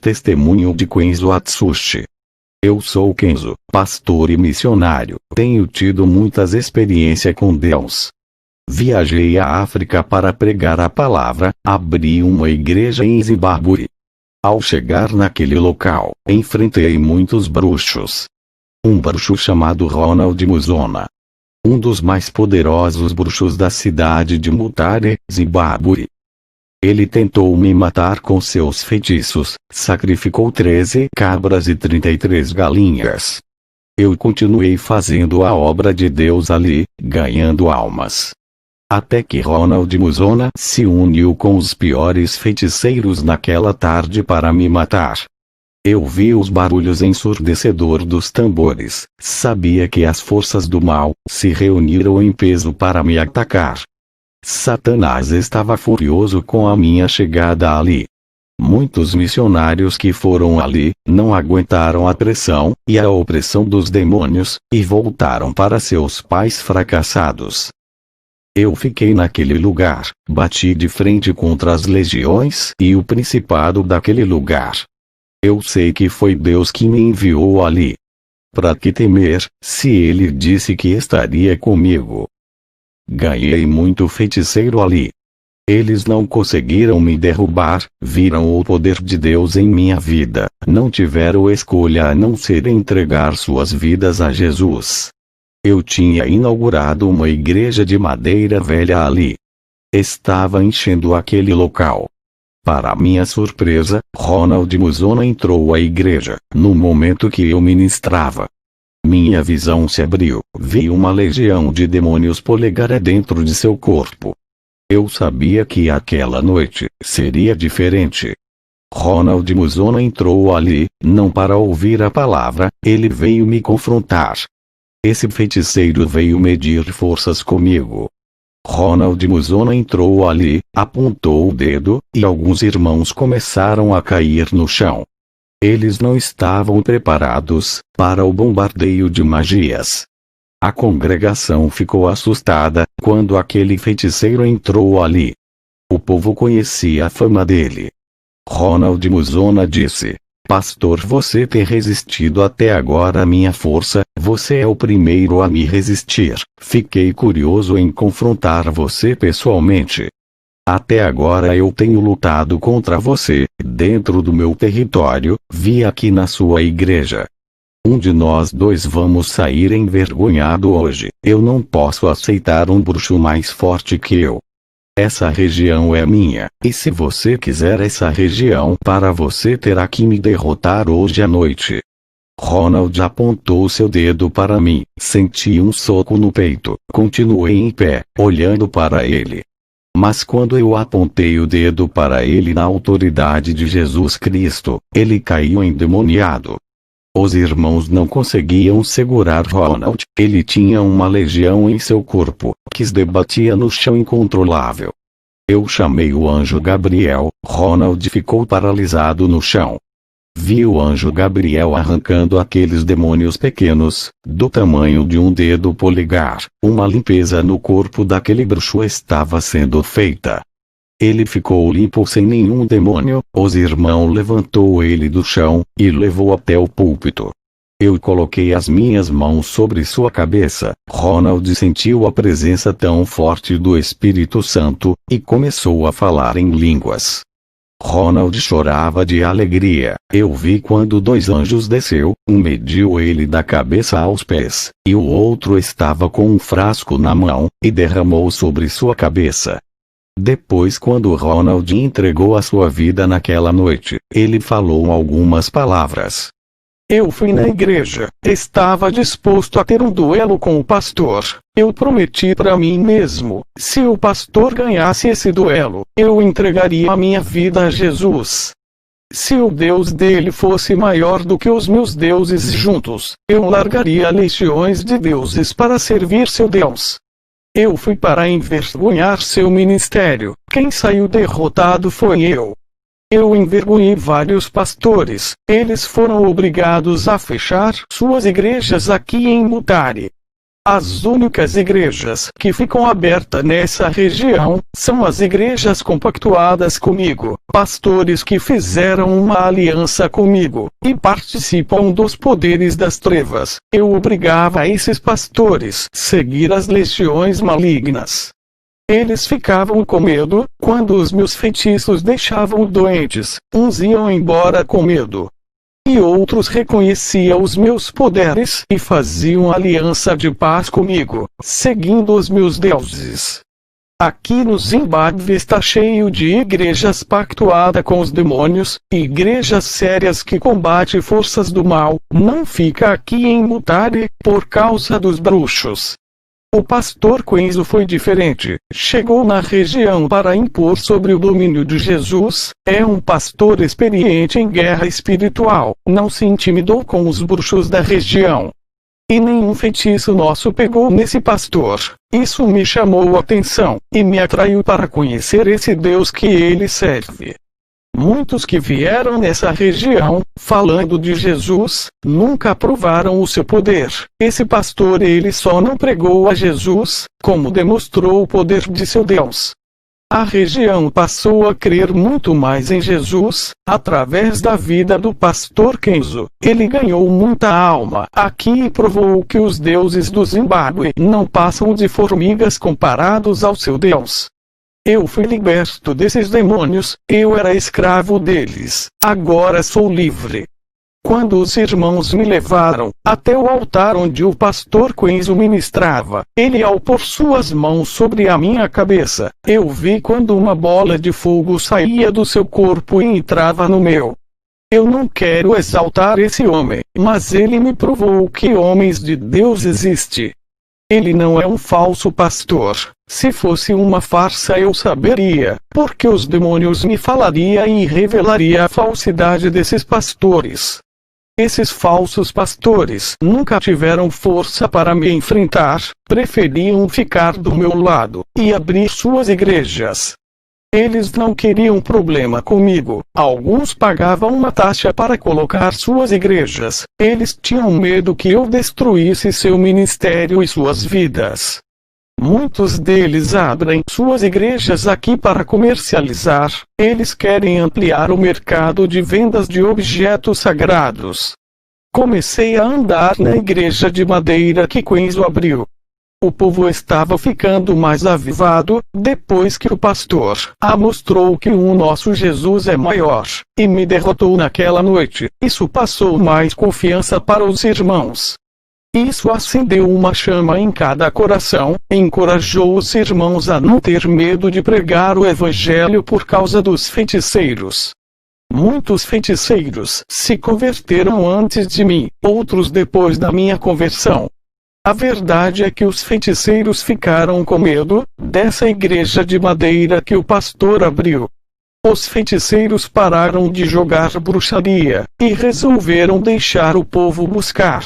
testemunho de Kenzo Atsushi. Eu sou Kenzo, pastor e missionário. Tenho tido muitas experiências com Deus. Viajei à África para pregar a palavra, abri uma igreja em Zimbábue. Ao chegar naquele local, enfrentei muitos bruxos. Um bruxo chamado Ronald Musona. Um dos mais poderosos bruxos da cidade de Mutare, Zimbábue. Ele tentou me matar com seus feitiços, sacrificou 13 cabras e 33 galinhas. Eu continuei fazendo a obra de Deus ali, ganhando almas. Até que Ronald Musona se uniu com os piores feiticeiros naquela tarde para me matar. Eu vi os barulhos ensurdecedor dos tambores, sabia que as forças do mal se reuniram em peso para me atacar. Satanás estava furioso com a minha chegada ali. Muitos missionários que foram ali, não aguentaram a pressão e a opressão dos demônios, e voltaram para seus pais fracassados. Eu fiquei naquele lugar, bati de frente contra as legiões e o principado daquele lugar. Eu sei que foi Deus que me enviou ali. Para que temer, se ele disse que estaria comigo? Ganhei muito feiticeiro ali. Eles não conseguiram me derrubar, viram o poder de Deus em minha vida, não tiveram escolha a não ser entregar suas vidas a Jesus. Eu tinha inaugurado uma igreja de madeira velha ali. Estava enchendo aquele local. Para minha surpresa, Ronald Musona entrou à igreja, no momento que eu ministrava. Minha visão se abriu, vi uma legião de demônios polegar dentro de seu corpo. Eu sabia que aquela noite seria diferente. Ronald Musona entrou ali, não para ouvir a palavra, ele veio me confrontar. Esse feiticeiro veio medir forças comigo. Ronald Musona entrou ali, apontou o dedo, e alguns irmãos começaram a cair no chão. Eles não estavam preparados para o bombardeio de magias. A congregação ficou assustada quando aquele feiticeiro entrou ali. O povo conhecia a fama dele. Ronald Musona disse: "Pastor, você tem resistido até agora à minha força, você é o primeiro a me resistir. Fiquei curioso em confrontar você pessoalmente. Até agora eu tenho lutado contra você, dentro do meu território, vi aqui na sua igreja. Um de nós dois vamos sair envergonhado hoje. Eu não posso aceitar um bruxo mais forte que eu. Essa região é minha, e se você quiser essa região para você terá que me derrotar hoje à noite." Ronald apontou seu dedo para mim, senti um soco no peito, continuei em pé, olhando para ele. Mas quando eu apontei o dedo para ele na autoridade de Jesus Cristo, ele caiu endemoniado. Os irmãos não conseguiam segurar Ronald, ele tinha uma legião em seu corpo, que se debatia no chão incontrolável. Eu chamei o anjo Gabriel, Ronald ficou paralisado no chão. Vi o anjo Gabriel arrancando aqueles demônios pequenos, do tamanho de um dedo polegar. Uma limpeza no corpo daquele bruxo estava sendo feita. Ele ficou limpo sem nenhum demônio. Os irmãos levantou ele do chão, e levou até o púlpito. Eu coloquei as minhas mãos sobre sua cabeça. Ronald sentiu a presença tão forte do Espírito Santo, e começou a falar em línguas. Ronald chorava de alegria. Eu vi quando 2 anjos desceu, um mediu ele da cabeça aos pés, e o outro estava com um frasco na mão, e derramou sobre sua cabeça. Depois, quando Ronald entregou a sua vida naquela noite, ele falou algumas palavras. "Eu fui na igreja, estava disposto a ter um duelo com o pastor. Eu prometi para mim mesmo, se o pastor ganhasse esse duelo, eu entregaria a minha vida a Jesus. Se o Deus dele fosse maior do que os meus deuses juntos, eu largaria legiões de deuses para servir seu Deus. Eu fui para envergonhar seu ministério. Quem saiu derrotado foi eu. Eu envergonhei vários pastores, eles foram obrigados a fechar suas igrejas aqui em Mutare. As únicas igrejas que ficam abertas nessa região são as igrejas compactuadas comigo, pastores que fizeram uma aliança comigo e participam dos poderes das trevas. Eu obrigava esses pastores a seguir as legiões malignas. Eles ficavam com medo quando os meus feitiços deixavam doentes, uns iam embora com medo. E outros reconheciam os meus poderes e faziam aliança de paz comigo, seguindo os meus deuses. Aqui no Zimbábue está cheio de igrejas pactuadas com os demônios, igrejas sérias que combatem forças do mal. Não fica aqui em Mutare, por causa dos bruxos. O pastor Quenzo foi diferente. Chegou na região para impor sobre o domínio de Jesus. É um pastor experiente em guerra espiritual. Não se intimidou com os bruxos da região. E nenhum feitiço nosso pegou nesse pastor. Isso me chamou a atenção e me atraiu para conhecer esse Deus que ele serve. Muitos que vieram nessa região, falando de Jesus, nunca provaram o seu poder. Esse pastor ele só não pregou a Jesus, como demonstrou o poder de seu Deus. A região passou a crer muito mais em Jesus, através da vida do pastor Kenzo. Ele ganhou muita alma aqui e provou que os deuses do Zimbábue não passam de formigas comparados ao seu Deus. Eu fui liberto desses demônios, eu era escravo deles, agora sou livre. Quando os irmãos me levaram até o altar onde o pastor Quenzo ministrava, ele ao pôr suas mãos sobre a minha cabeça, eu vi quando uma bola de fogo saía do seu corpo e entrava no meu. Eu não quero exaltar esse homem, mas ele me provou que homens de Deus existem. Ele não é um falso pastor. Se fosse uma farsa eu saberia, porque os demônios me falariam e revelaria a falsidade desses pastores. Esses falsos pastores nunca tiveram força para me enfrentar, preferiam ficar do meu lado e abrir suas igrejas. Eles não queriam problema comigo. Alguns pagavam uma taxa para colocar suas igrejas. Eles tinham medo que eu destruísse seu ministério e suas vidas. Muitos deles abrem suas igrejas aqui para comercializar. Eles querem ampliar o mercado de vendas de objetos sagrados. Comecei a andar na igreja de madeira que Quenzo abriu. O povo estava ficando mais avivado, depois que o pastor mostrou que o nosso Jesus é maior, e me derrotou naquela noite. Isso passou mais confiança para os irmãos. Isso acendeu uma chama em cada coração, encorajou os irmãos a não ter medo de pregar o evangelho por causa dos feiticeiros. Muitos feiticeiros se converteram antes de mim, outros depois da minha conversão. A verdade é que os feiticeiros ficaram com medo dessa igreja de madeira que o pastor abriu. Os feiticeiros pararam de jogar bruxaria e resolveram deixar o povo buscar.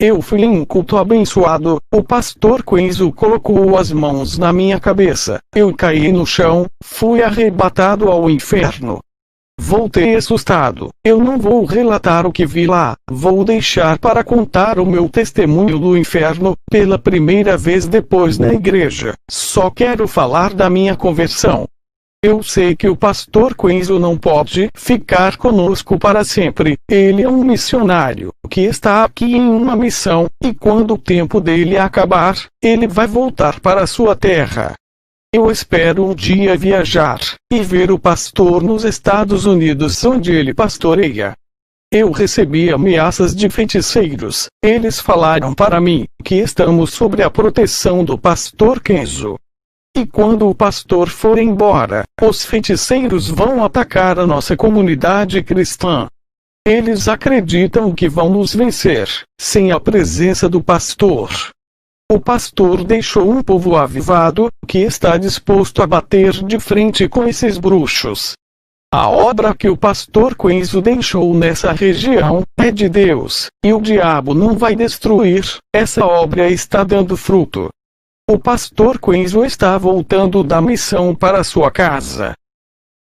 Eu fui em um culto abençoado, o pastor Quenzo colocou as mãos na minha cabeça, eu caí no chão, fui arrebatado ao inferno. Voltei assustado. Eu não vou relatar o que vi lá, vou deixar para contar o meu testemunho do inferno, pela primeira vez depois na igreja. Só quero falar da minha conversão. Eu sei que o pastor Quenzo não pode ficar conosco para sempre. Ele é um missionário, que está aqui em uma missão, e quando o tempo dele acabar, ele vai voltar para sua terra. Eu espero um dia viajar e ver o pastor nos Estados Unidos onde ele pastoreia. Eu recebi ameaças de feiticeiros. Eles falaram para mim que estamos sob a proteção do pastor Kenzo. E quando o pastor for embora, os feiticeiros vão atacar a nossa comunidade cristã. Eles acreditam que vão nos vencer, sem a presença do pastor. O pastor deixou um povo avivado, que está disposto a bater de frente com esses bruxos. A obra que o pastor Quenzo deixou nessa região é de Deus, e o diabo não vai destruir. Essa obra está dando fruto. O pastor Quenzo está voltando da missão para sua casa.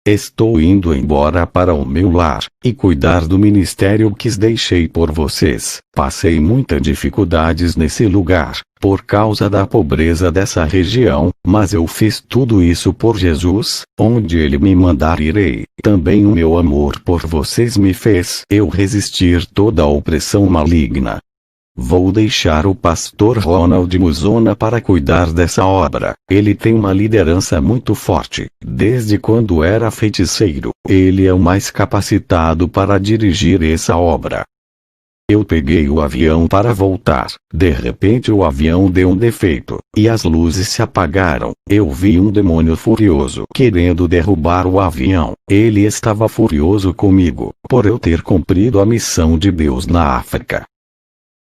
Estou indo embora para o meu lar, e cuidar do ministério que deixei por vocês. Passei muitas dificuldades nesse lugar, por causa da pobreza dessa região, mas eu fiz tudo isso por Jesus, onde Ele me mandar irei. Também o meu amor por vocês me fez eu resistir toda a opressão maligna. Vou deixar o pastor Ronald Muzona para cuidar dessa obra. Ele tem uma liderança muito forte. Desde quando era feiticeiro, ele é o mais capacitado para dirigir essa obra. Eu peguei o avião para voltar. De repente o avião deu um defeito, e as luzes se apagaram. Eu vi um demônio furioso querendo derrubar o avião. Ele estava furioso comigo, por eu ter cumprido a missão de Deus na África.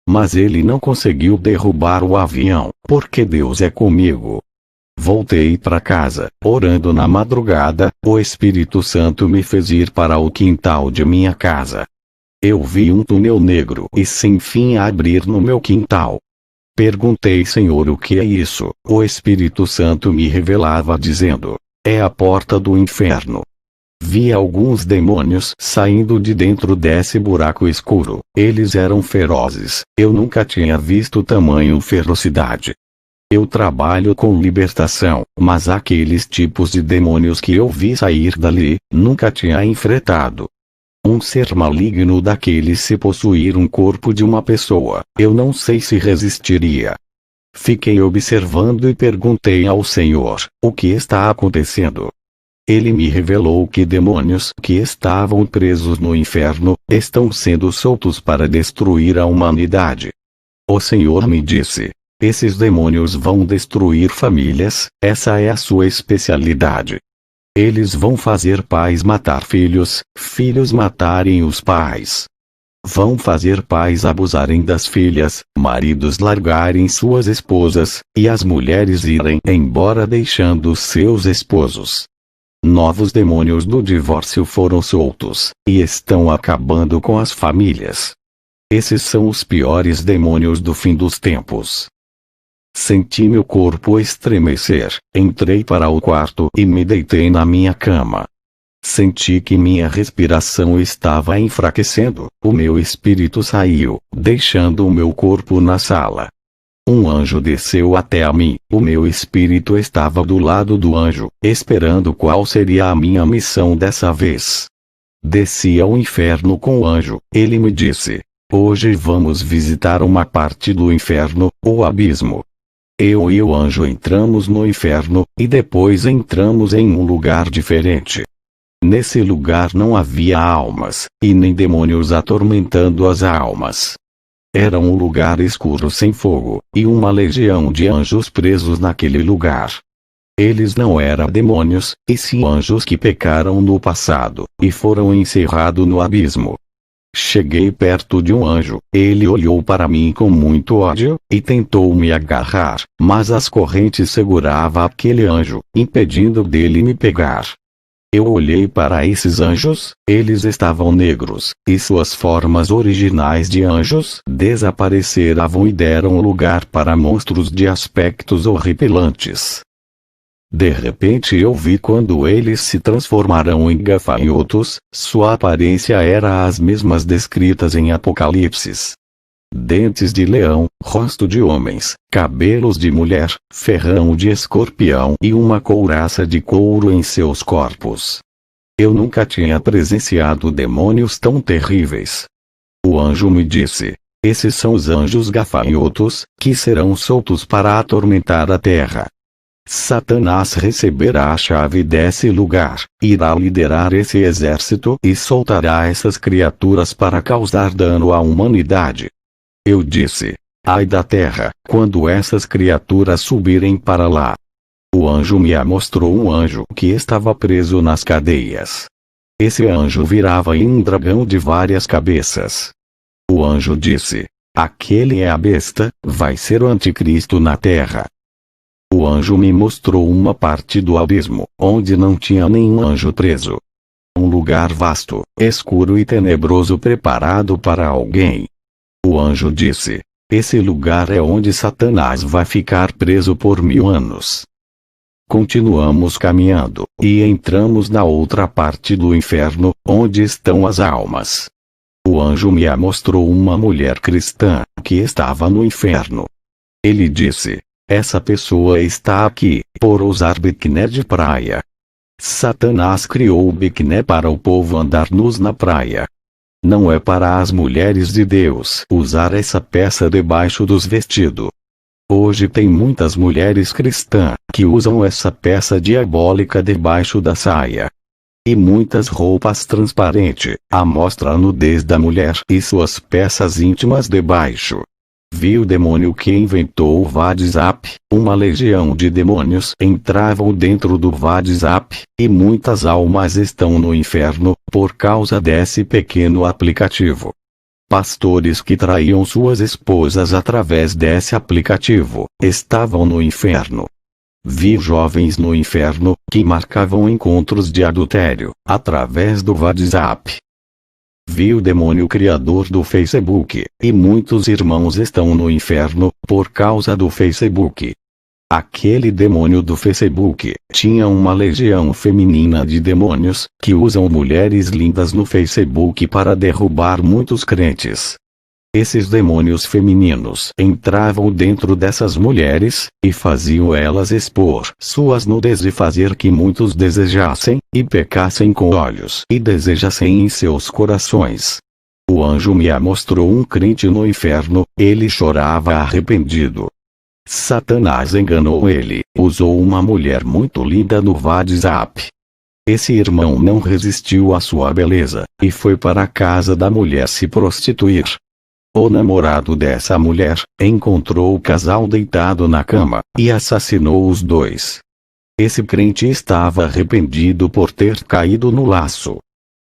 Mas ele não conseguiu derrubar o avião, porque Deus é comigo. Voltei para casa, orando na madrugada, o Espírito Santo me fez ir para o quintal de minha casa. Eu vi um túnel negro e sem fim a abrir no meu quintal. Perguntei: Senhor, o que é isso? O Espírito Santo me revelava dizendo: é a porta do inferno. Vi alguns demônios saindo de dentro desse buraco escuro. Eles eram ferozes. Eu nunca tinha visto tamanho ferocidade. Eu trabalho com libertação, mas aqueles tipos de demônios que eu vi sair dali, nunca tinha enfrentado. Um ser maligno daqueles se possuir um corpo de uma pessoa, eu não sei se resistiria. Fiquei observando e perguntei ao Senhor: o que está acontecendo? Ele me revelou que demônios que estavam presos no inferno, estão sendo soltos para destruir a humanidade. O Senhor me disse: esses demônios vão destruir famílias, essa é a sua especialidade. Eles vão fazer pais matar filhos, filhos matarem os pais. Vão fazer pais abusarem das filhas, maridos largarem suas esposas, e as mulheres irem embora deixando seus esposos. Novos demônios do divórcio foram soltos, e estão acabando com as famílias. Esses são os piores demônios do fim dos tempos. Senti meu corpo estremecer, entrei para o quarto e me deitei na minha cama. Senti que minha respiração estava enfraquecendo, o meu espírito saiu, deixando o meu corpo na sala. Um anjo desceu até a mim, o meu espírito estava do lado do anjo, esperando qual seria a minha missão dessa vez. Desci ao inferno com o anjo, ele me disse: hoje vamos visitar uma parte do inferno, o abismo. Eu e o anjo entramos no inferno, e depois entramos em um lugar diferente. Nesse lugar não havia almas, e nem demônios atormentando as almas. Era um lugar escuro sem fogo, e uma legião de anjos presos naquele lugar. Eles não eram demônios, e sim anjos que pecaram no passado, e foram encerrados no abismo. Cheguei perto de um anjo, ele olhou para mim com muito ódio, e tentou me agarrar, mas as correntes seguravam aquele anjo, impedindo dele me pegar. Eu olhei para esses anjos, eles estavam negros, e suas formas originais de anjos desapareceram e deram lugar para monstros de aspectos horripilantes. De repente eu vi quando eles se transformaram em gafanhotos, sua aparência era as mesmas descritas em Apocalipse. Dentes de leão, rosto de homens, cabelos de mulher, ferrão de escorpião e uma couraça de couro em seus corpos. Eu nunca tinha presenciado demônios tão terríveis. O anjo me disse: esses são os anjos gafanhotos, que serão soltos para atormentar a terra. Satanás receberá a chave desse lugar, irá liderar esse exército e soltará essas criaturas para causar dano à humanidade. Eu disse: ai da terra, quando essas criaturas subirem para lá. O anjo me mostrou um anjo que estava preso nas cadeias. Esse anjo virava em um dragão de várias cabeças. O anjo disse: aquele é a besta, vai ser o anticristo na terra. O anjo me mostrou uma parte do abismo, onde não tinha nenhum anjo preso. Um lugar vasto, escuro e tenebroso preparado para alguém. O anjo disse: esse lugar é onde Satanás vai ficar preso por 1000 anos. Continuamos caminhando, e entramos na outra parte do inferno, onde estão as almas. O anjo me mostrou uma mulher cristã, que estava no inferno. Ele disse: essa pessoa está aqui, por usar biquíni de praia. Satanás criou o biquíni para o povo andar nus na praia. Não é para as mulheres de Deus usar essa peça debaixo dos vestidos. Hoje tem muitas mulheres cristãs que usam essa peça diabólica debaixo da saia. E muitas roupas transparentes, mostra a nudez da mulher e suas peças íntimas debaixo. Vi o demônio que inventou o WhatsApp, uma legião de demônios entravam dentro do WhatsApp, e muitas almas estão no inferno, por causa desse pequeno aplicativo. Pastores que traíam suas esposas através desse aplicativo, estavam no inferno. Vi jovens no inferno, que marcavam encontros de adultério, através do WhatsApp. Vi o demônio criador do Facebook, e muitos irmãos estão no inferno, por causa do Facebook. Aquele demônio do Facebook tinha uma legião feminina de demônios, que usam mulheres lindas no Facebook para derrubar muitos crentes. Esses demônios femininos entravam dentro dessas mulheres, e faziam elas expor suas nudez e fazer que muitos desejassem, e pecassem com olhos e desejassem em seus corações. O anjo me mostrou um crente no inferno, ele chorava arrependido. Satanás enganou ele, usou uma mulher muito linda no WhatsApp. Esse irmão não resistiu à sua beleza, e foi para a casa da mulher se prostituir. O namorado dessa mulher encontrou o casal deitado na cama, e assassinou os dois. Esse crente estava arrependido por ter caído no laço.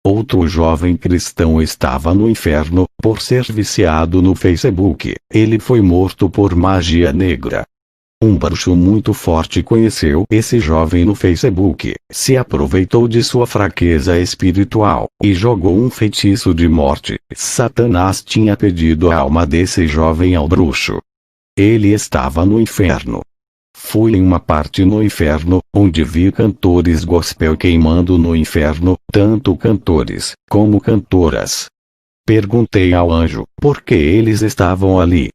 Outro jovem cristão estava no inferno, por ser viciado no Facebook, ele foi morto por magia negra. Um bruxo muito forte conheceu esse jovem no Facebook, se aproveitou de sua fraqueza espiritual, e jogou um feitiço de morte. Satanás tinha pedido a alma desse jovem ao bruxo. Ele estava no inferno. Fui em uma parte no inferno, onde vi cantores gospel queimando no inferno, tanto cantores, como cantoras. Perguntei ao anjo, por que eles estavam ali?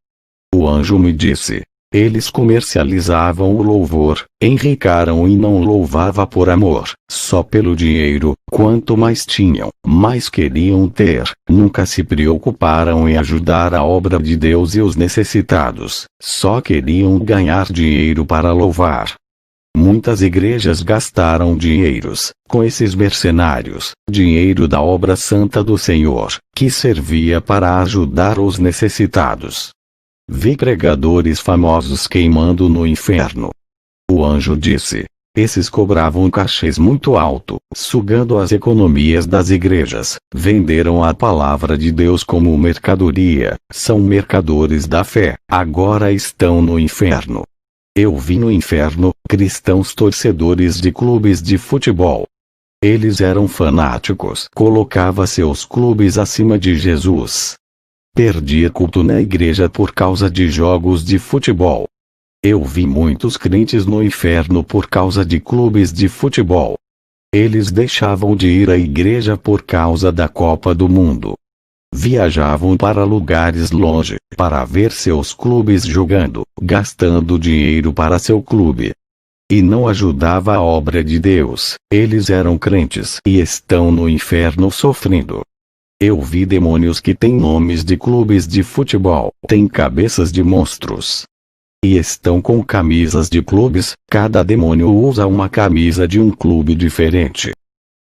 O anjo me disse: eles comercializavam o louvor, enricaram e não louvava por amor, só pelo dinheiro, quanto mais tinham, mais queriam ter, nunca se preocuparam em ajudar a obra de Deus e os necessitados, só queriam ganhar dinheiro para louvar. Muitas igrejas gastaram dinheiros com esses mercenários, dinheiro da obra santa do Senhor, que servia para ajudar os necessitados. Vi pregadores famosos queimando no inferno. O anjo disse: esses cobravam cachês muito alto, sugando as economias das igrejas, venderam a palavra de Deus como mercadoria, são mercadores da fé, agora estão no inferno. Eu vi no inferno cristãos torcedores de clubes de futebol. Eles eram fanáticos, colocava seus clubes acima de Jesus. Perdia culto na igreja por causa de jogos de futebol. Eu vi muitos crentes no inferno por causa de clubes de futebol. Eles deixavam de ir à igreja por causa da Copa do Mundo. Viajavam para lugares longe, para ver seus clubes jogando, gastando dinheiro para seu clube. E não ajudava a obra de Deus, eles eram crentes e estão no inferno sofrendo. Eu vi demônios que têm nomes de clubes de futebol, têm cabeças de monstros. E estão com camisas de clubes, cada demônio usa uma camisa de um clube diferente.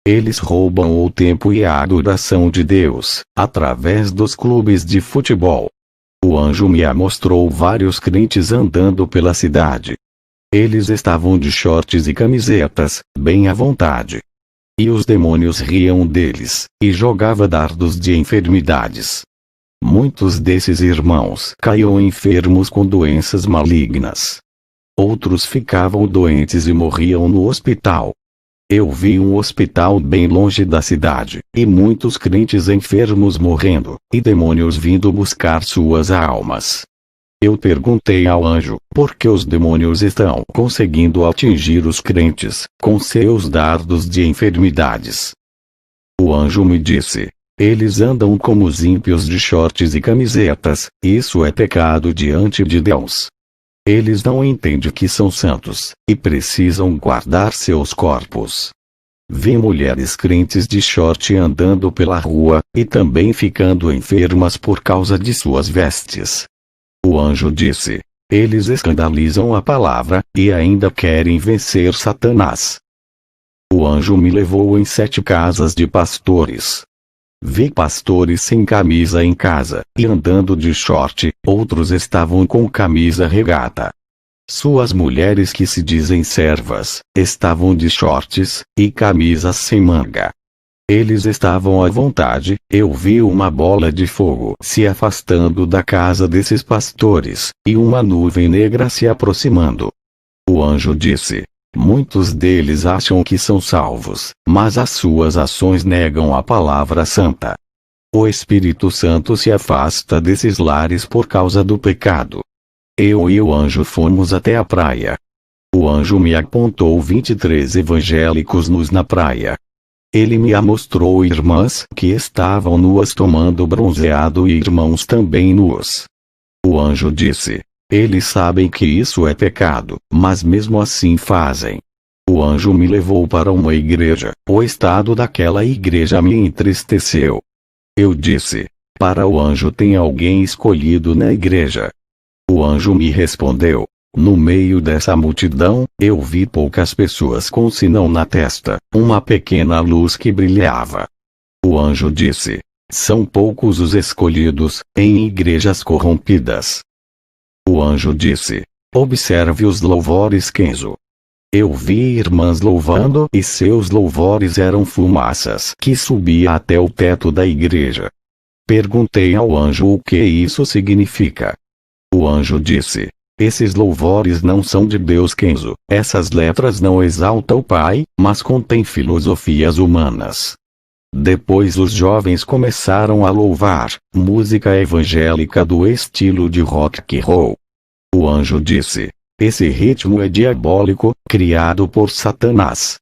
Eles roubam o tempo e a adoração de Deus, através dos clubes de futebol. O anjo me mostrou vários crentes andando pela cidade. Eles estavam de shorts e camisetas, bem à vontade. E os demônios riam deles, e jogava dardos de enfermidades. Muitos desses irmãos caíam enfermos com doenças malignas. Outros ficavam doentes e morriam no hospital. Eu vi um hospital bem longe da cidade, e muitos crentes enfermos morrendo, e demônios vindo buscar suas almas. Eu perguntei ao anjo, por que os demônios estão conseguindo atingir os crentes, com seus dardos de enfermidades? O anjo me disse, eles andam como os ímpios de shorts e camisetas, isso é pecado diante de Deus. Eles não entendem que são santos, e precisam guardar seus corpos. Vi mulheres crentes de short andando pela rua, e também ficando enfermas por causa de suas vestes. O anjo disse, eles escandalizam a palavra, e ainda querem vencer Satanás. O anjo me levou em 7 casas de pastores. Vi pastores sem camisa em casa, e andando de short, outros estavam com camisa regata. Suas mulheres que se dizem servas, estavam de shorts, e camisas sem manga. Eles estavam à vontade, eu vi uma bola de fogo se afastando da casa desses pastores, e uma nuvem negra se aproximando. O anjo disse, muitos deles acham que são salvos, mas as suas ações negam a palavra santa. O Espírito Santo se afasta desses lares por causa do pecado. Eu e o anjo fomos até a praia. O anjo me apontou 23 evangélicos nus na praia. Ele me mostrou irmãs que estavam nuas tomando bronzeado e irmãos também nus. O anjo disse, eles sabem que isso é pecado, mas mesmo assim fazem. O anjo me levou para uma igreja, o estado daquela igreja me entristeceu. Eu disse, para o anjo tem alguém escolhido na igreja. O anjo me respondeu, no meio dessa multidão, eu vi poucas pessoas com sinão na testa, uma pequena luz que brilhava. O anjo disse, são poucos os escolhidos, em igrejas corrompidas. O anjo disse, observe os louvores Kenzo. Eu vi irmãs louvando e seus louvores eram fumaças que subia até o teto da igreja. Perguntei ao anjo o que isso significa. O anjo disse, esses louvores não são de Deus Kenzo, essas letras não exaltam o Pai, mas contêm filosofias humanas. Depois os jovens começaram a louvar, música evangélica do estilo de rock and roll. O anjo disse, esse ritmo é diabólico, criado por Satanás.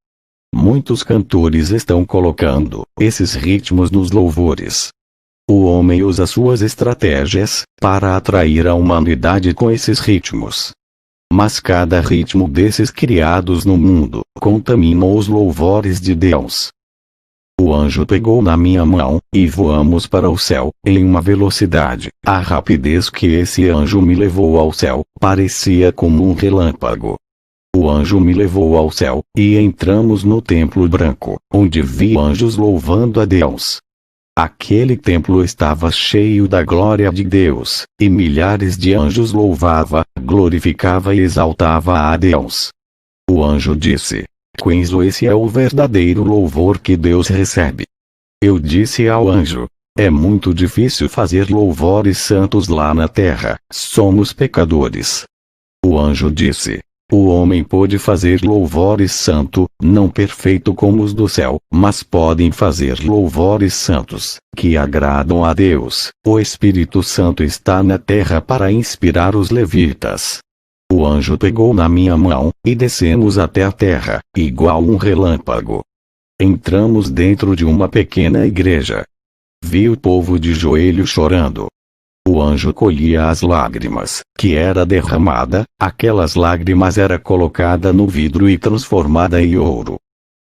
Muitos cantores estão colocando esses ritmos nos louvores. O homem usa suas estratégias para atrair a humanidade com esses ritmos. Mas cada ritmo desses criados no mundo contamina os louvores de Deus. O anjo pegou na minha mão, e voamos para o céu, em uma velocidade. A rapidez que esse anjo me levou ao céu, parecia como um relâmpago. O anjo me levou ao céu, e entramos no templo branco, onde vi anjos louvando a Deus. Aquele templo estava cheio da glória de Deus, e milhares de anjos louvava, glorificava e exaltava a Deus. O anjo disse, Kenzo, esse é o verdadeiro louvor que Deus recebe. Eu disse ao anjo, é muito difícil fazer louvores santos lá na terra, somos pecadores. O anjo disse, o homem pode fazer louvores santo, não perfeito como os do céu, mas podem fazer louvores santos, que agradam a Deus. O Espírito Santo está na terra para inspirar os levitas. O anjo pegou na minha mão, e descemos até a terra, igual um relâmpago. Entramos dentro de uma pequena igreja. Vi o povo de joelho chorando. O anjo colhia as lágrimas, que era derramada, aquelas lágrimas era colocada no vidro e transformada em ouro.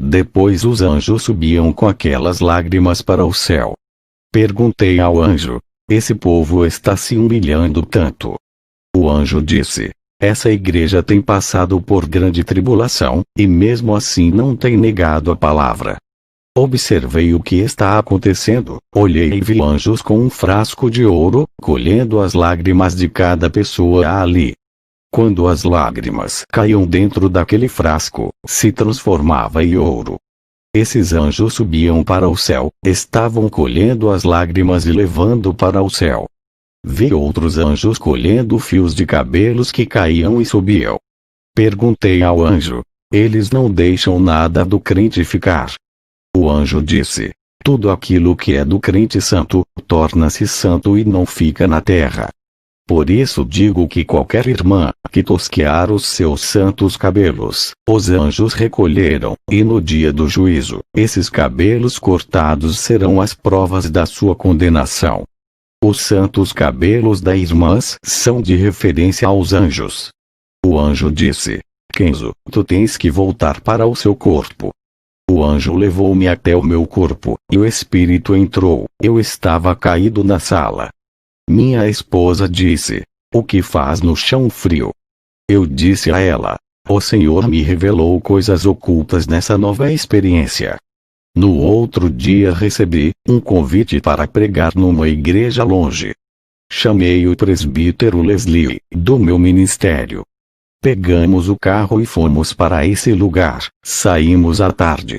Depois os anjos subiam com aquelas lágrimas para o céu. Perguntei ao anjo, esse povo está se humilhando tanto. O anjo disse, essa igreja tem passado por grande tribulação, e mesmo assim não tem negado a palavra. Observei o que está acontecendo, olhei e vi anjos com um frasco de ouro, colhendo as lágrimas de cada pessoa ali. Quando as lágrimas caíam dentro daquele frasco, se transformava em ouro. Esses anjos subiam para o céu, estavam colhendo as lágrimas e levando para o céu. Vi outros anjos colhendo fios de cabelos que caíam e subiam. Perguntei ao anjo, eles não deixam nada do crente ficar. O anjo disse, tudo aquilo que é do crente santo, torna-se santo e não fica na terra. Por isso digo que qualquer irmã que tosquear os seus santos cabelos, os anjos recolherão, e no dia do juízo, esses cabelos cortados serão as provas da sua condenação. Os santos cabelos das irmãs são de referência aos anjos. O anjo disse: Kenzo, tu tens que voltar para o seu corpo. O anjo levou-me até o meu corpo, e o espírito entrou. Eu estava caído na sala. Minha esposa disse: O que faz no chão frio? Eu disse a ela: O Senhor me revelou coisas ocultas nessa nova experiência. No outro dia recebi um convite para pregar numa igreja longe. Chamei o presbítero Leslie, do meu ministério. Pegamos o carro e fomos para esse lugar. Saímos à tarde.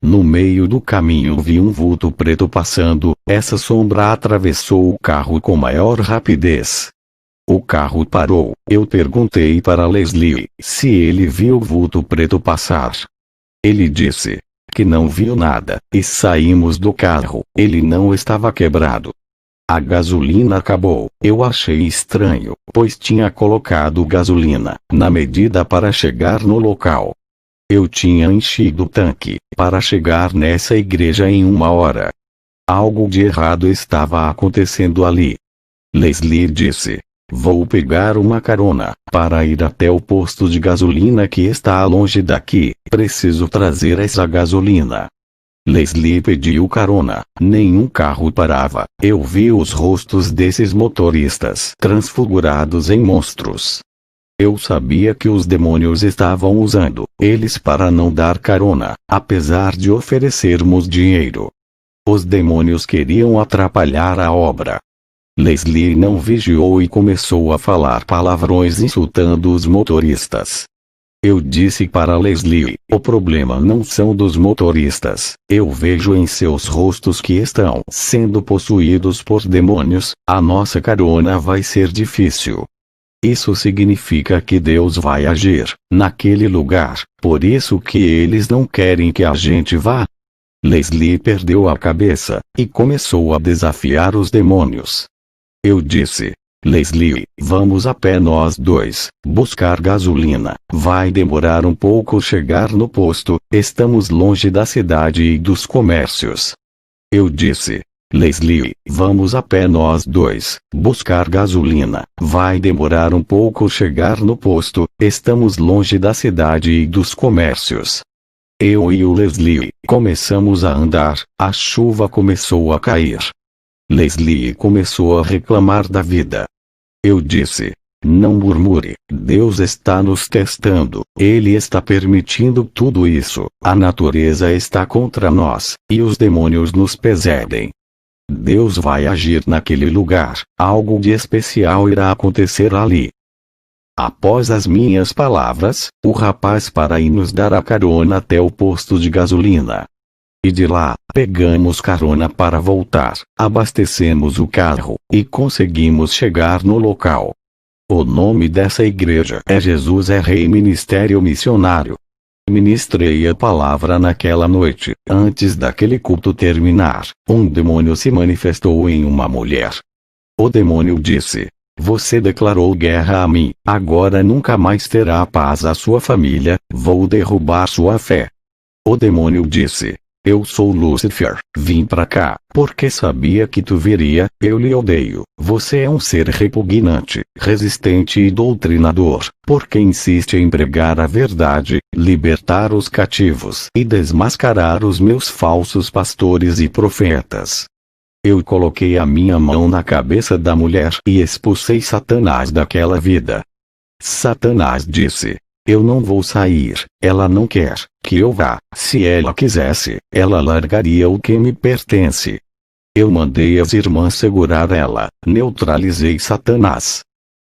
No meio do caminho vi um vulto preto passando. Essa sombra atravessou o carro com maior rapidez. O carro parou. Eu perguntei para Leslie se ele viu o vulto preto passar. Ele disse que não viu nada, e saímos do carro. Ele não estava quebrado. A gasolina acabou. Eu achei estranho, pois tinha colocado gasolina na medida para chegar no local. Eu tinha enchido o tanque para chegar nessa igreja em 1 hora. Algo de errado estava acontecendo ali. Leslie disse: Vou pegar uma carona para ir até o posto de gasolina que está longe daqui. Preciso trazer essa gasolina. Leslie pediu carona. Nenhum carro parava. Eu vi os rostos desses motoristas transfigurados em monstros. Eu sabia que os demônios estavam usando eles para não dar carona, apesar de oferecermos dinheiro. Os demônios queriam atrapalhar a obra. Leslie não vigiou e começou a falar palavrões insultando os motoristas. Eu disse para Leslie: o problema não são dos motoristas. Eu vejo em seus rostos que estão sendo possuídos por demônios. A nossa carona vai ser difícil. Isso significa que Deus vai agir naquele lugar, por isso que eles não querem que a gente vá. Leslie perdeu a cabeça e começou a desafiar os demônios. Eu disse: Leslie, vamos a pé nós dois, buscar gasolina. Vai demorar um pouco chegar no posto, estamos longe da cidade e dos comércios. Eu disse: Leslie, vamos a pé nós dois, buscar gasolina. Vai demorar um pouco chegar no posto, estamos longe da cidade e dos comércios. Eu e o Leslie começamos a andar, a chuva começou a cair. Leslie começou a reclamar da vida. Eu disse: não murmure, Deus está nos testando, Ele está permitindo tudo isso, a natureza está contra nós, e os demônios nos perseguem. Deus vai agir naquele lugar, algo de especial irá acontecer ali. Após as minhas palavras, o rapaz para ir nos dar a carona até o posto de gasolina. E de lá, pegamos carona para voltar, abastecemos o carro, e conseguimos chegar no local. O nome dessa igreja é Jesus é Rei Ministério Missionário. Ministrei a palavra naquela noite. Antes daquele culto terminar, um demônio se manifestou em uma mulher. O demônio disse: você declarou guerra a mim, agora nunca mais terá paz a sua família, vou derrubar sua fé. O demônio disse: eu sou Lúcifer, vim pra cá, porque sabia que tu viria, eu lhe odeio. Você é um ser repugnante, resistente e doutrinador, porque insiste em pregar a verdade, libertar os cativos e desmascarar os meus falsos pastores e profetas. Eu coloquei a minha mão na cabeça da mulher e expulsei Satanás daquela vida. Satanás disse: eu não vou sair, ela não quer que eu vá. Se ela quisesse, ela largaria o que me pertence. Eu mandei as irmãs segurar ela, neutralizei Satanás.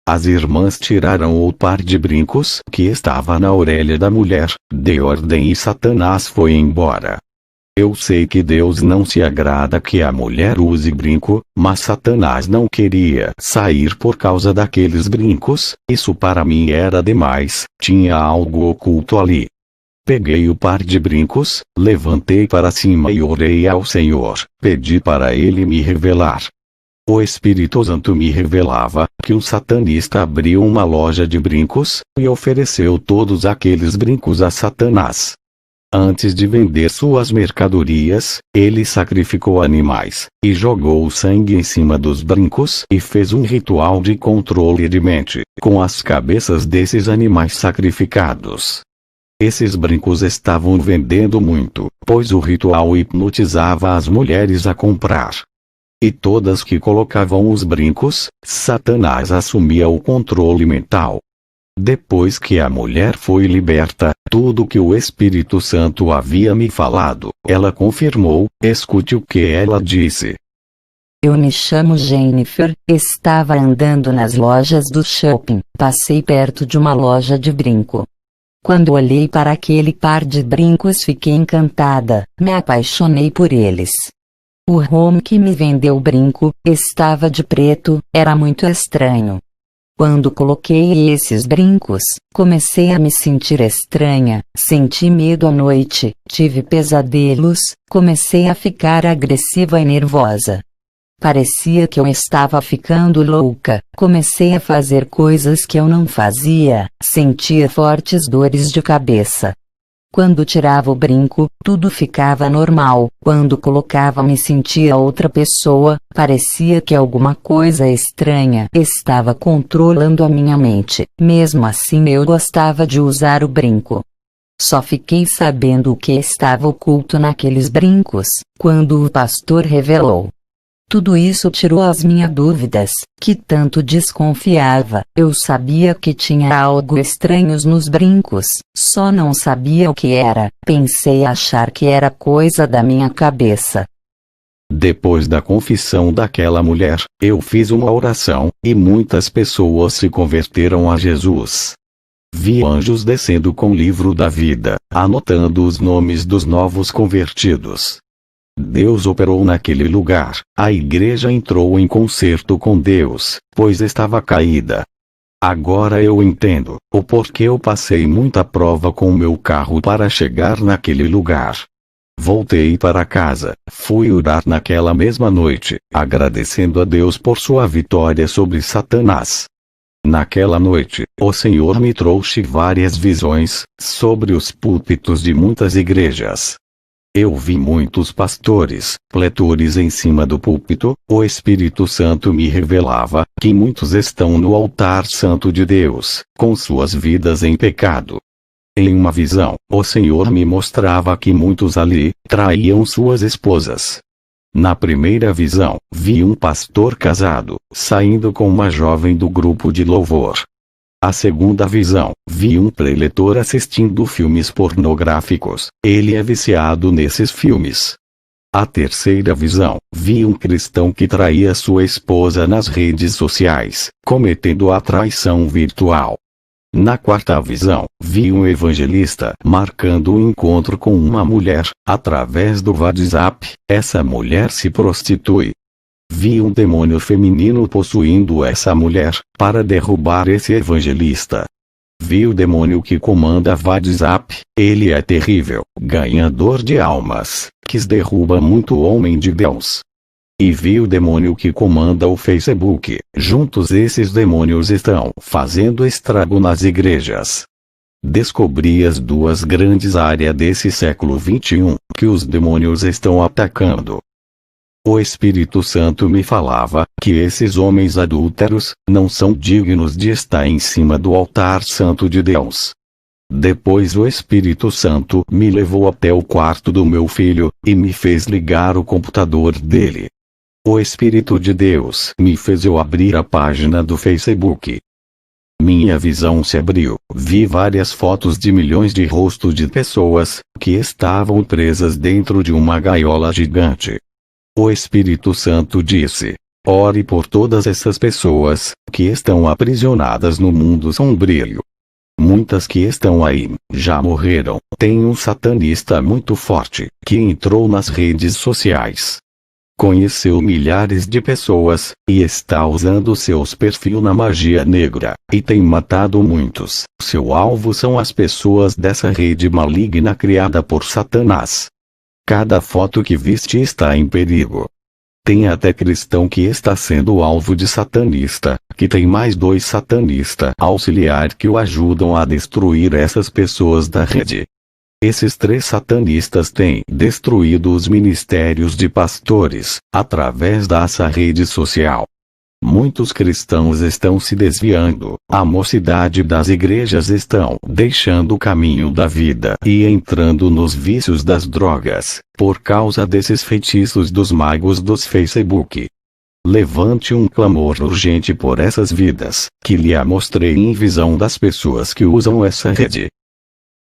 As irmãs tiraram o par de brincos que estava na orelha da mulher, dei ordem e Satanás foi embora. Eu sei que Deus não se agrada que a mulher use brinco, mas Satanás não queria sair por causa daqueles brincos, isso para mim era demais, tinha algo oculto ali. Peguei o par de brincos, levantei para cima e orei ao Senhor, pedi para Ele me revelar. O Espírito Santo me revelava que um satanista abriu uma loja de brincos e ofereceu todos aqueles brincos a Satanás. Antes de vender suas mercadorias, ele sacrificou animais e jogou o sangue em cima dos brincos e fez um ritual de controle de mente com as cabeças desses animais sacrificados. Esses brincos estavam vendendo muito, pois o ritual hipnotizava as mulheres a comprar. E todas que colocavam os brincos, Satanás assumia o controle mental. Depois que a mulher foi liberta, tudo que o Espírito Santo havia me falado, ela confirmou. Escute o que ela disse. Eu me chamo Jennifer, estava andando nas lojas do shopping, passei perto de uma loja de brinco. Quando olhei para aquele par de brincos fiquei encantada, me apaixonei por eles. O homem que me vendeu o brinco, estava de preto, era muito estranho. Quando coloquei esses brincos, comecei a me sentir estranha, senti medo à noite, tive pesadelos, comecei a ficar agressiva e nervosa. Parecia que eu estava ficando louca, comecei a fazer coisas que eu não fazia, sentia fortes dores de cabeça. Quando tirava o brinco, tudo ficava normal. Quando colocava, me sentia outra pessoa, parecia que alguma coisa estranha estava controlando a minha mente. Mesmo assim eu gostava de usar o brinco. Só fiquei sabendo o que estava oculto naqueles brincos, quando o pastor revelou. Tudo isso tirou as minhas dúvidas, que tanto desconfiava. Eu sabia que tinha algo estranho nos brincos, só não sabia o que era. Pensei achar que era coisa da minha cabeça. Depois da confissão daquela mulher, eu fiz uma oração, e muitas pessoas se converteram a Jesus. Vi anjos descendo com o livro da vida, anotando os nomes dos novos convertidos. Deus operou naquele lugar, a igreja entrou em concerto com Deus, pois estava caída. Agora eu entendo o porquê eu passei muita prova com o meu carro para chegar naquele lugar. Voltei para casa, fui orar naquela mesma noite, agradecendo a Deus por sua vitória sobre Satanás. Naquela noite, o Senhor me trouxe várias visões sobre os púlpitos de muitas igrejas. Eu vi muitos pastores, pretores em cima do púlpito. O Espírito Santo me revelava que muitos estão no altar santo de Deus, com suas vidas em pecado. Em uma visão, o Senhor me mostrava que muitos ali traíam suas esposas. Na primeira visão, vi um pastor casado, saindo com uma jovem do grupo de louvor. A segunda visão, vi um preletor assistindo filmes pornográficos, ele é viciado nesses filmes. A terceira visão, vi um cristão que traía sua esposa nas redes sociais, cometendo a traição virtual. Na quarta visão, vi um evangelista marcando um encontro com uma mulher, através do WhatsApp. Essa mulher se prostitui. Vi um demônio feminino possuindo essa mulher, para derrubar esse evangelista. Vi o demônio que comanda WhatsApp, ele é terrível, ganhador de almas, que derruba muito homem de Deus. E vi o demônio que comanda o Facebook, juntos esses demônios estão fazendo estrago nas igrejas. Descobri as duas grandes áreas desse século XXI, que os demônios estão atacando. O Espírito Santo me falava que esses homens adúlteros não são dignos de estar em cima do altar santo de Deus. Depois o Espírito Santo me levou até o quarto do meu filho, e me fez ligar o computador dele. O Espírito de Deus me fez eu abrir a página do Facebook. Minha visão se abriu, vi várias fotos de milhões de rostos de pessoas, que estavam presas dentro de uma gaiola gigante. O Espírito Santo disse: ore por todas essas pessoas, que estão aprisionadas no mundo sombrio. Muitas que estão aí, já morreram. Tem um satanista muito forte, que entrou nas redes sociais. Conheceu milhares de pessoas, e está usando seus perfis na magia negra, e tem matado muitos. Seu alvo são as pessoas dessa rede maligna criada por Satanás. Cada foto que viste está em perigo. Tem até cristão que está sendo alvo de satanista, que tem mais 2 satanistas auxiliar que o ajudam a destruir essas pessoas da rede. Esses 3 satanistas têm destruído os ministérios de pastores, através dessa rede social. Muitos cristãos estão se desviando, a mocidade das igrejas estão deixando o caminho da vida e entrando nos vícios das drogas, por causa desses feitiços dos magos dos Facebook. Levante um clamor urgente por essas vidas, que lhe mostrei em visão das pessoas que usam essa rede.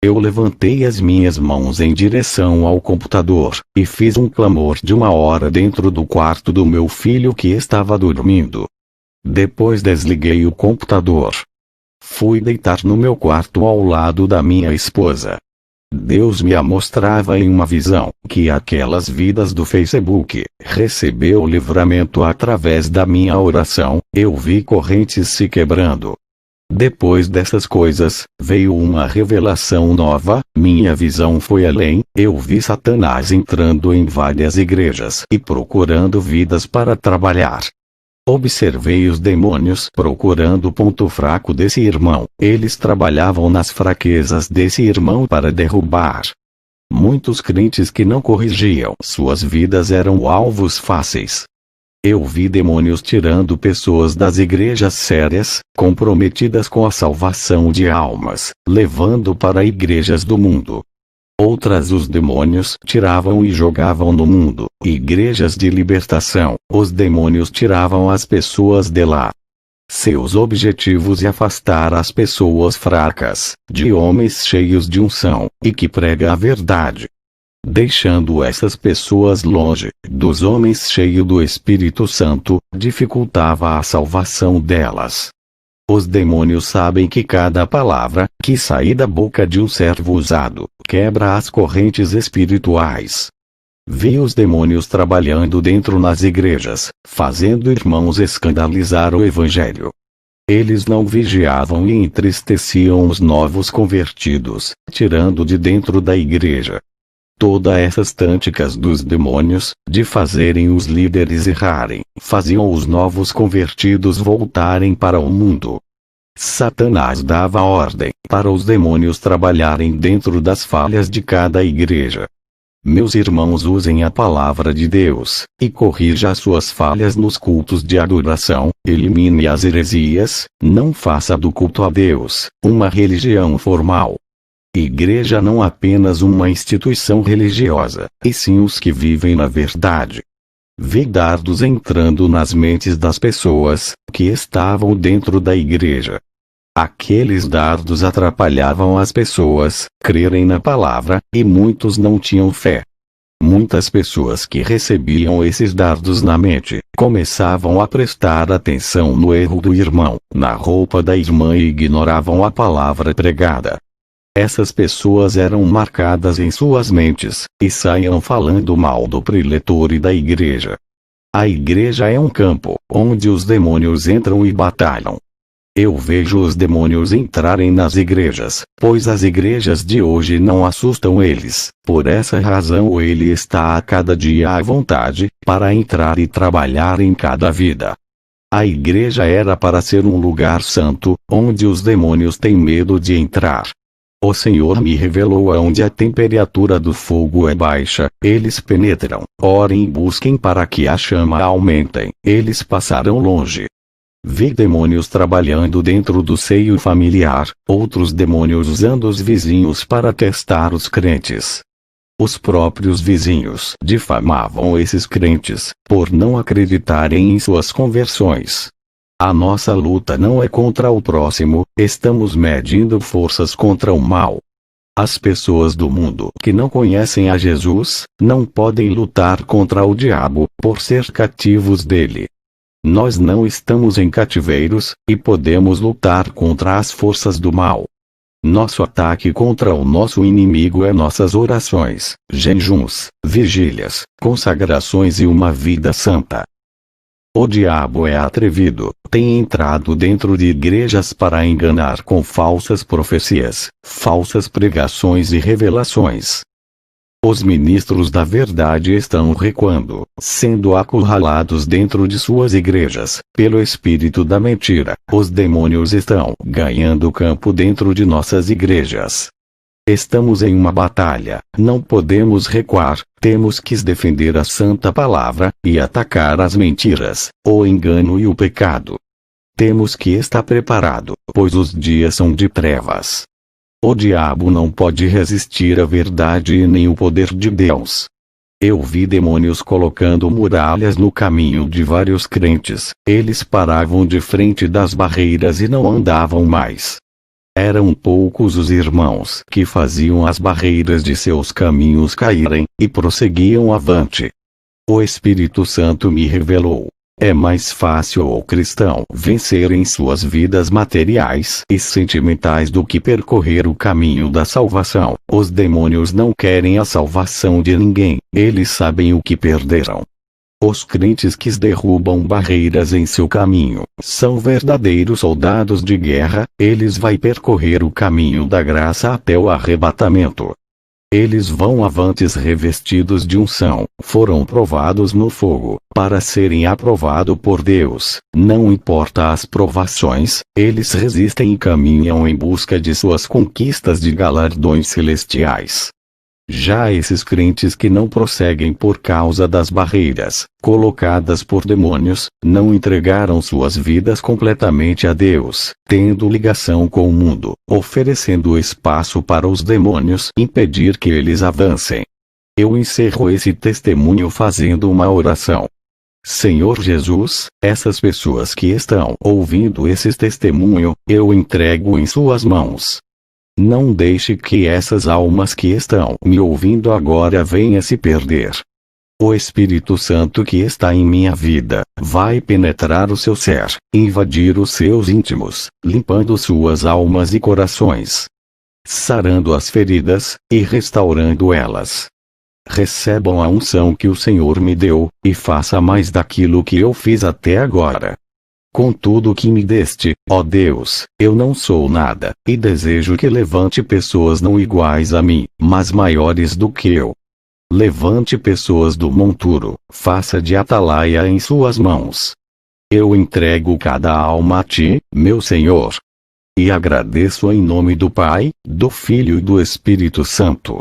Eu levantei as minhas mãos em direção ao computador, e fiz um clamor de 1 hora dentro do quarto do meu filho que estava dormindo. Depois desliguei o computador. Fui deitar no meu quarto ao lado da minha esposa. Deus me mostrava em uma visão que aquelas vidas do Facebook recebeu livramento através da minha oração. Eu vi correntes se quebrando. Depois dessas coisas, veio uma revelação nova, minha visão foi além, eu vi Satanás entrando em várias igrejas e procurando vidas para trabalhar. Observei os demônios procurando o ponto fraco desse irmão, eles trabalhavam nas fraquezas desse irmão para derrubar. Muitos crentes que não corrigiam suas vidas eram alvos fáceis. Eu vi demônios tirando pessoas das igrejas sérias, comprometidas com a salvação de almas, levando para igrejas do mundo. Outras os demônios tiravam e jogavam no mundo, igrejas de libertação, os demônios tiravam as pessoas de lá. Seus objetivos é afastar as pessoas fracas, de homens cheios de unção, e que prega a verdade. Deixando essas pessoas longe dos homens cheios do Espírito Santo, dificultava a salvação delas. Os demônios sabem que cada palavra que sai da boca de um servo usado quebra as correntes espirituais. Vi os demônios trabalhando dentro nas igrejas, fazendo irmãos escandalizar o Evangelho. Eles não vigiavam e entristeciam os novos convertidos, tirando de dentro da igreja. Todas essas táticas dos demônios, de fazerem os líderes errarem, faziam os novos convertidos voltarem para o mundo. Satanás dava ordem para os demônios trabalharem dentro das falhas de cada igreja. Meus irmãos, usem a palavra de Deus, e corrija suas falhas nos cultos de adoração, elimine as heresias, não faça do culto a Deus uma religião formal. Igreja não apenas uma instituição religiosa, e sim os que vivem na verdade. Vi dardos entrando nas mentes das pessoas que estavam dentro da igreja. Aqueles dardos atrapalhavam as pessoas crerem na palavra, e muitos não tinham fé. Muitas pessoas que recebiam esses dardos na mente começavam a prestar atenção no erro do irmão, na roupa da irmã, e ignoravam a palavra pregada. Essas pessoas eram marcadas em suas mentes, e saíam falando mal do preletor e da igreja. A igreja é um campo, onde os demônios entram e batalham. Eu vejo os demônios entrarem nas igrejas, pois as igrejas de hoje não assustam eles. Por essa razão ele está a cada dia à vontade, para entrar e trabalhar em cada vida. A igreja era para ser um lugar santo, onde os demônios têm medo de entrar. O Senhor me revelou aonde a temperatura do fogo é baixa, eles penetram. Orem e busquem para que a chama aumentem, eles passarão longe. Vi demônios trabalhando dentro do seio familiar, outros demônios usando os vizinhos para testar os crentes. Os próprios vizinhos difamavam esses crentes, por não acreditarem em suas conversões. A nossa luta não é contra o próximo, estamos medindo forças contra o mal. As pessoas do mundo que não conhecem a Jesus, não podem lutar contra o diabo, por ser cativos dele. Nós não estamos em cativeiros, e podemos lutar contra as forças do mal. Nosso ataque contra o nosso inimigo é nossas orações, jejuns, vigílias, consagrações e uma vida santa. O diabo é atrevido, tem entrado dentro de igrejas para enganar com falsas profecias, falsas pregações e revelações. Os ministros da verdade estão recuando, sendo acurralados dentro de suas igrejas, pelo espírito da mentira. Os demônios estão ganhando campo dentro de nossas igrejas. Estamos em uma batalha, não podemos recuar, temos que defender a santa palavra, e atacar as mentiras, o engano e o pecado. Temos que estar preparado, pois os dias são de trevas. O diabo não pode resistir à verdade e nem o poder de Deus. Eu vi demônios colocando muralhas no caminho de vários crentes, eles paravam de frente das barreiras e não andavam mais. Eram poucos os irmãos que faziam as barreiras de seus caminhos caírem, e prosseguiam avante. O Espírito Santo me revelou. É mais fácil o cristão vencer em suas vidas materiais e sentimentais do que percorrer o caminho da salvação. Os demônios não querem a salvação de ninguém, eles sabem o que perderam. Os crentes que derrubam barreiras em seu caminho são verdadeiros soldados de guerra, eles vão percorrer o caminho da graça até o arrebatamento. Eles vão avantes revestidos de unção, foram provados no fogo, para serem aprovados por Deus. Não importa as provações, eles resistem e caminham em busca de suas conquistas de galardões celestiais. Já esses crentes que não prosseguem por causa das barreiras, colocadas por demônios, não entregaram suas vidas completamente a Deus, tendo ligação com o mundo, oferecendo espaço para os demônios impedir que eles avancem. Eu encerro esse testemunho fazendo uma oração. Senhor Jesus, essas pessoas que estão ouvindo esse testemunho, eu entrego em suas mãos. Não deixe que essas almas que estão me ouvindo agora venham se perder. O Espírito Santo que está em minha vida, vai penetrar o seu ser, invadir os seus íntimos, limpando suas almas e corações, sarando as feridas, e restaurando elas. Recebam a unção que o Senhor me deu, e faça mais daquilo que eu fiz até agora. Com tudo que me deste, ó Deus, eu não sou nada, e desejo que levante pessoas não iguais a mim, mas maiores do que eu. Levante pessoas do monturo, faça de atalaia em suas mãos. Eu entrego cada alma a ti, meu Senhor. E agradeço em nome do Pai, do Filho e do Espírito Santo.